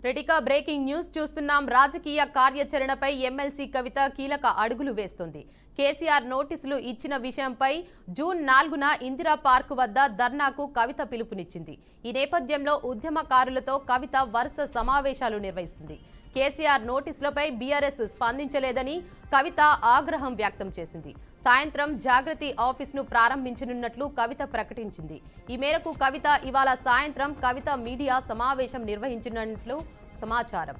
రెటికా breaking news చూస్తున్నాం. రాజకీయ కార్యాచరణపై ఎమ్మెల్సీ కవిత కీలక అడుగులు వేస్తుంది. కేసీఆర్ నోటీసులు ఇచ్చిన విషయంపై జూన్ 4న ఇందిరా పార్క్ వద్ద ధర్నాకు కవిత పిలుపునిచ్చింది. ఈ నేపథ్యంలో ఉద్యమకారులతో కవిత వరుస సమావేశాలు నిర్వహిస్తుంది. కేసీఆర్ నోటీసులపై బీఆర్ఎస్ స్పందించలేదని కవిత ఆగ్రహం వ్యక్తం చేసింది. సాయంత్రం జాగృతి ఆఫీసును ప్రారంభించనున్నట్లు కవిత ప్రకటించింది. ఈ మేరకు కవిత ఇవాళ సాయంత్రం కవిత మీడియా సమావేశం నిర్వహించనున్నట్లు సమాచారం.